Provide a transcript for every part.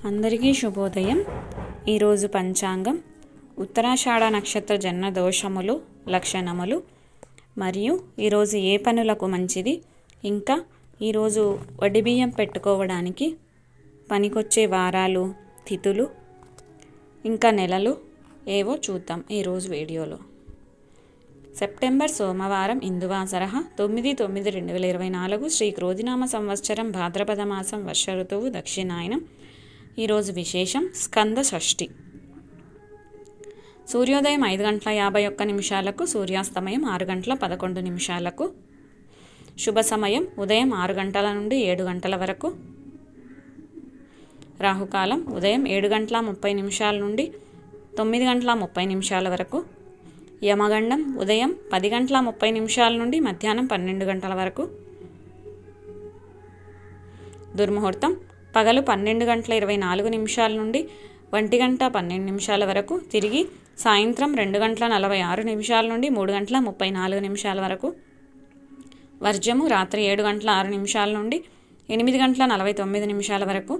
అందరికీ శుభోదయం. ఈరోజు పంచాంగం ఉత్తరాషాఢ నక్షత్ర జన్మ దోషములు లక్షణములు మరియు ఈరోజు ఏ పనులకు మంచిది, ఇంకా ఈరోజు వడిబియ్యం పెట్టుకోవడానికి పనికొచ్చే వారాలు, తిథులు, ఇంకా నెలలు ఏవో చూద్దాం ఈరోజు వీడియోలో. సెప్టెంబర్ సోమవారం ఇందువాసర 9/9/2024 శ్రీ క్రోధినామ సంవత్సరం భాద్రపద మాసం వర్ష ఋతువు దక్షిణాయనం. ఈరోజు విశేషం స్కంద షష్ఠి. సూర్యోదయం 5:51 సూర్యాస్తమయం 6:11 శుభ సమయం ఉదయం 6 గంటల నుండి 7 గంటల వరకు. రాహుకాలం ఉదయం 7:30 నుండి 9:30 వరకు. యమగండం ఉదయం 10:30 నుండి మధ్యాహ్నం 12 గంటల వరకు. దుర్ముహూర్తం పగలు 12:24 నుండి 1:12 వరకు. తిరిగి సాయంత్రం 2:46 నుండి 3:34 వరకు. వర్జము రాత్రి 7:06 నుండి 8:49 వరకు.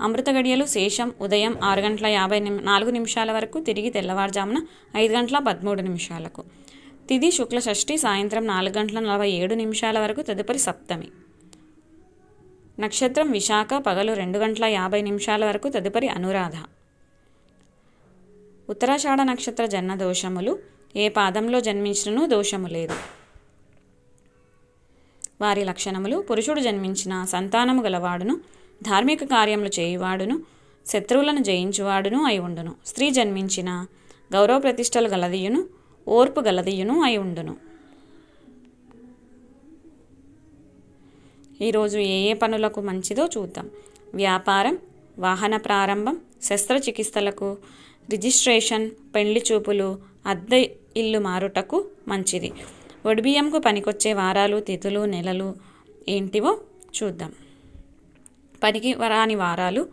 అమృత గడియలు శేషం ఉదయం 6:54 వరకు. తిరిగి తెల్లవారుజామున 5:13. తిథి శుక్ల షష్ఠి సాయంత్రం 4:47 వరకు. తదుపరి సప్తమి. నక్షత్రం విశాఖ పగలు 2:50 వరకు. తదుపరి అనురాధ. ఉత్తరాషాఢ నక్షత్ర జన్మ దోషములు. ఏ పాదంలో జన్మించినను దోషము లేదు. వారి లక్షణములు: పురుషుడు జన్మించిన సంతానము గలవాడును, ధార్మిక కార్యములు చేయువాడును, శత్రువులను జయించువాడును అయి ఉండును. స్త్రీ జన్మించిన గౌరవ ప్రతిష్టలు గలదియును, ఓర్పు గలదియును అయి ఉండును. ఈరోజు ఏ ఏ పనులకు మంచిదో చూద్దాం. వ్యాపారం, వాహన ప్రారంభం, శస్త్రచికిత్సలకు, రిజిస్ట్రేషన్, పెళ్లి చూపులు, అద్దె ఇల్లు మారుటకు మంచిది. వడిబియ్యంకు పనికొచ్చే వారాలు, తిథులు, నెలలు ఏంటివో చూద్దాం. పనికి రాని వారాలు: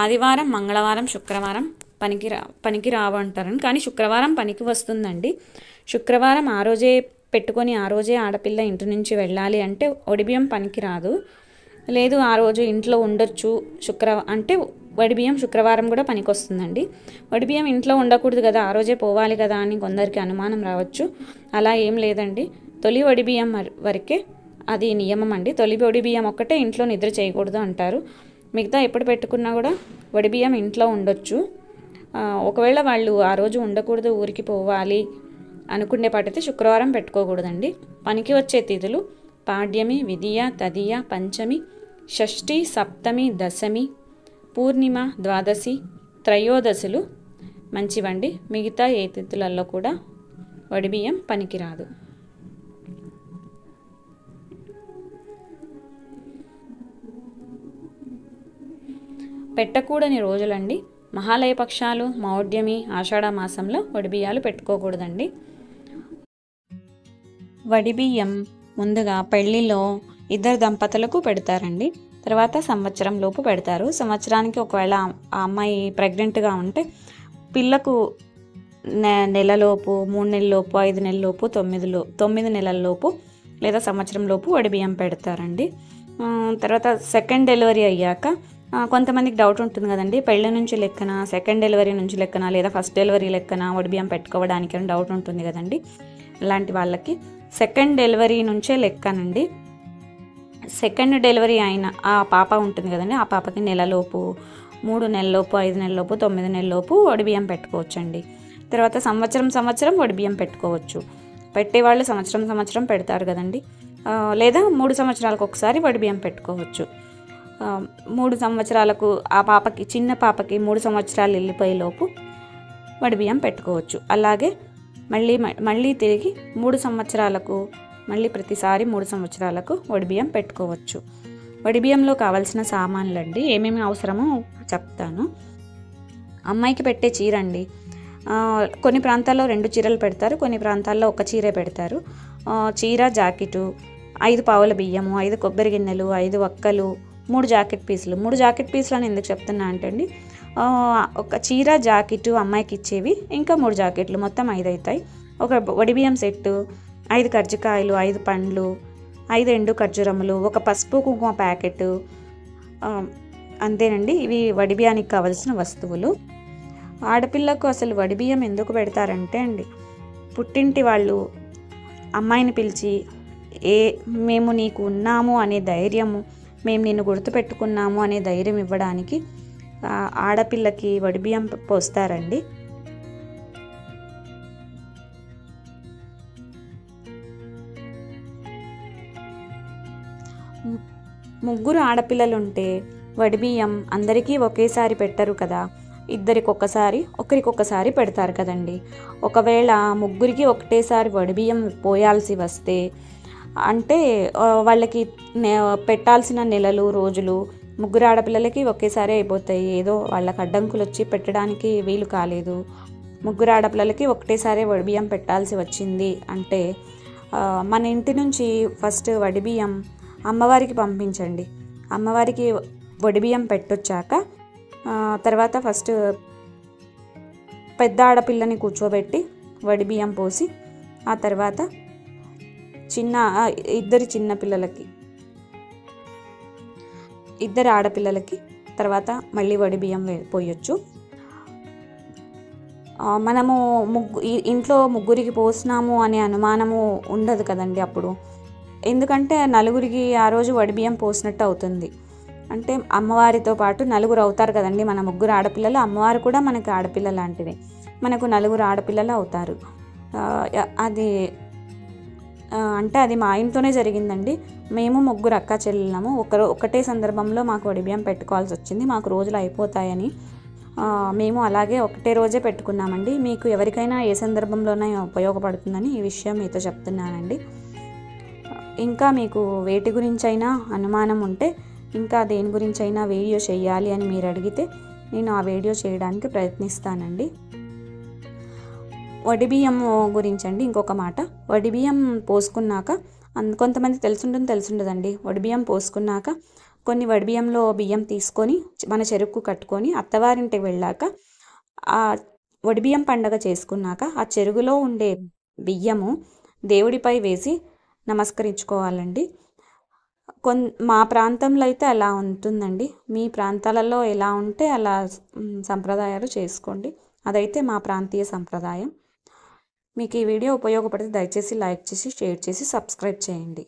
ఆదివారం, మంగళవారం, శుక్రవారం పనికి రావంటారని, కానీ శుక్రవారం పనికి వస్తుందండి. శుక్రవారం ఆ రోజే పెట్టుకొని ఆ రోజే ఆడపిల్ల ఇంటి నుంచి వెళ్ళాలి అంటే వడిబియ్యం పనికి రాదు. లేదు ఆ రోజు ఇంట్లో ఉండొచ్చు అంటే వడిబియ్యం శుక్రవారం కూడా పనికి వస్తుందండి. వడిబియ్యం ఇంట్లో ఉండకూడదు కదా, ఆ రోజే పోవాలి కదా అని కొందరికి అనుమానం రావచ్చు. అలా ఏం లేదండి. తొలి వడిబియ్యం వరకే అది నియమం అండి. తొలి వడిబియ్యం ఒక్కటే ఇంట్లో నిద్ర చేయకూడదు అంటారు. మిగతా ఎప్పుడు పెట్టుకున్నా కూడా వడిబియ్యం ఇంట్లో ఉండొచ్చు. ఒకవేళ వాళ్ళు ఆ రోజు ఉండకూడదు, ఊరికి పోవాలి అనుకునేపాటైతే శుక్రవారం పెట్టుకోకూడదండి. పనికి వచ్చే తిథులు: పాడ్యమి, విధియ, తదియ, పంచమి, షష్ఠి, సప్తమి, దశమి, పూర్ణిమ, ద్వాదశి, త్రయోదశులు మంచివండి. మిగతా ఏ తిథులలో కూడా వడిబియ్యం పనికిరాదు. పెట్టకూడని రోజులండి: మహాలయ పక్షాలు, మౌఢ్యమి, ఆషాఢ మాసంలో వడిబియ్యాలు పెట్టుకోకూడదండి. వడిబియ్యం ముందుగా పెళ్లిలో ఇద్దరు దంపతులకు పెడతారండి. తర్వాత సంవత్సరం లోపు పెడతారు. సంవత్సరానికి ఒకవేళ ఆ అమ్మాయి ప్రెగ్నెంట్గా ఉంటే పిల్లకు నెలలోపు, 3 నెలలలోపు, 5 నెలలలోపు, 9 నెలలలోపు లేదా సంవత్సరం లోపు వడిబియ్యం పెడతారండి. తర్వాత సెకండ్ డెలివరీ అయ్యాక కొంతమందికి డౌట్ ఉంటుంది కదండి, పెళ్ళి నుంచి లెక్కన, సెకండ్ డెలివరీ నుంచి లెక్కన, లేదా ఫస్ట్ డెలివరీ లెక్కన వడిబియ్యం పెట్టుకోవడానికి అని డౌట్ ఉంటుంది కదండి. అలాంటి వాళ్ళకి సెకండ్ డెలివరీ నుంచే లెక్కనండి. సెకండ్ డెలివరీ అయిన ఆ పాప ఉంటుంది కదండి, ఆ పాపకి నెలలోపు, 3 నెలలలోపు, 5 నెలలలోపు, 9 నెలలలోపు వడిబియ్యం పెట్టుకోవచ్చండి. తర్వాత సంవత్సరం వడిబియ్యం పెట్టుకోవచ్చు. పెట్టేవాళ్ళు సంవత్సరం పెడతారు కదండి. లేదా 3 సంవత్సరాలకు ఒకసారి వడిబియ్యం పెట్టుకోవచ్చు. 3 సంవత్సరాలకు ఆ పాపకి, చిన్న పాపకి 3 సంవత్సరాలు వెళ్ళిపోయేలోపు వడిబియ్యం పెట్టుకోవచ్చు. అలాగే మళ్ళీ తిరిగి 3 సంవత్సరాలకు, మళ్ళీ ప్రతిసారి 3 సంవత్సరాలకు వడిబియ్యం పెట్టుకోవచ్చు. వడిబియ్యంలో కావాల్సిన సామాన్లు అండి, ఏమేమి అవసరమో చెప్తాను. అమ్మాయికి పెట్టే చీర అండి. కొన్ని ప్రాంతాల్లో 2 చీరలు పెడతారు, కొన్ని ప్రాంతాల్లో 1 చీరే పెడతారు. చీర, జాకెటు, 5 పావుల బియ్యము, 5 కొబ్బరి గిన్నెలు, 5 వక్కలు, 3 జాకెట్ పీసులు. 3 జాకెట్ పీసులు అని ఎందుకు చెప్తున్నా అంటే అండి, ఒక చీర, జాకెట్ అమ్మాయికి ఇచ్చేవి, ఇంకా 3 జాకెట్లు, మొత్తం 5 అవుతాయి. ఒక వడిబియ్యం సెట్టు, 5 కర్జికాయలు, 5 పండ్లు, 5 ఎండు ఖర్జూరములు, 1 పసుపు కుంకుమ ప్యాకెట్, అంతేనండి, ఇవి వడిబియ్యానికి కావలసిన వస్తువులు. ఆడపిల్లకు అసలు వడిబియ్యం ఎందుకు పెడతారంటే అండి, పుట్టింటి వాళ్ళు అమ్మాయిని పిలిచి మేము నీకు ఉన్నాము అనే ధైర్యము, మేము నిన్ను గుర్తుపెట్టుకున్నాము అనే ధైర్యం ఇవ్వడానికి ఆడపిల్లకి వడిబియ్యం పోస్తారండి. ముగ్గురు ఆడపిల్లలు ఉంటే వడిబియ్యం అందరికీ ఒకేసారి పెట్టరు కదా, ఒకరికొకసారి పెడతారు కదండి. ఒకవేళ ముగ్గురికి ఒకటేసారి వడిబియ్యం పోయాల్సి వస్తే అంటే వాళ్ళకి పెట్టాల్సిన నెలలు రోజులు ముగ్గురు ఆడపిల్లలకి ఒకేసారి అయిపోతాయి. ఏదో వాళ్ళకి అడ్డంకులు వచ్చి పెట్టడానికి వీలు కాలేదు, ముగ్గురు ఆడపిల్లలకి ఒకటేసారి వడిబియ్యం పెట్టాల్సి వచ్చింది అంటే మన ఇంటి నుంచి ఫస్ట్ వడిబియ్యం అమ్మవారికి పంపించండి. అమ్మవారికి వడిబియ్యం పెట్టొచ్చాక తర్వాత ఫస్ట్ పెద్ద ఆడపిల్లని కూర్చోబెట్టి వడిబియ్యం పోసి ఆ తర్వాత ఇద్దరు ఆడపిల్లలకి తర్వాత మళ్ళీ వడిబియ్యం పోయొచ్చు. మనము ఇంట్లో ముగ్గురికి పోసినాము అనే అనుమానము ఉండదు కదండి అప్పుడు, ఎందుకంటే నలుగురికి ఆ రోజు వడిబియ్యం పోసినట్టు అవుతుంది. అంటే అమ్మవారితో పాటు నలుగురు అవుతారు కదండి, మన ముగ్గురు ఆడపిల్లలు, అమ్మవారు కూడా మనకి ఆడపిల్ల లాంటిది, మనకు నలుగురు ఆడపిల్లలు అవుతారు. అది అంటే అది మా ఇంట్లోనే జరిగిందండి. మేము ముగ్గురు అక్క చెల్లెళ్ళము, ఒకటే సందర్భంలో మాకు వడిబియ్యం పెట్టుకోవాల్సి వచ్చింది. మాకు రోజులు అయిపోతాయని మేము అలాగే ఒకటే రోజే పెట్టుకున్నామండి. మీకు ఎవరికైనా ఏ సందర్భంలోనే ఉపయోగపడుతుందని ఈ విషయం మీతో చెప్తున్నానండి. ఇంకా మీకు వేటి గురించైనా అనుమానం ఉంటే, ఇంకా దేని గురించైనా వీడియో చేయాలి అని మీరు అడిగితే నేను ఆ వీడియో చేయడానికి ప్రయత్నిస్తానండి. వడిబియ్యం గురించండి ఇంకొక మాట. వడిబియ్యం పోసుకున్నాక కొంతమంది తెలుసుండదండి. వడిబియ్యం పోసుకున్నాక కొన్ని వడిబియ్యంలో బియ్యం తీసుకొని మన చెరుకు కట్టుకొని అత్తవారింటికి వెళ్ళాక ఆ వడిబియ్యం పండగ చేసుకున్నాక ఆ చెరుగులో ఉండే బియ్యము దేవుడిపై వేసి నమస్కరించుకోవాలండి. మా ప్రాంతంలో అయితే అలా ఉంటుందండి. మీ ప్రాంతాలలో ఎలా ఉంటే అలా సంప్రదాయాలు చేసుకోండి. అదైతే మా ప్రాంతీయ సంప్రదాయం. మీకు ఈ వీడియో ఉపయోగపడితే దయచేసి లైక్ చేసి, షేర్ చేసి, సబ్స్క్రైబ్ చేయండి.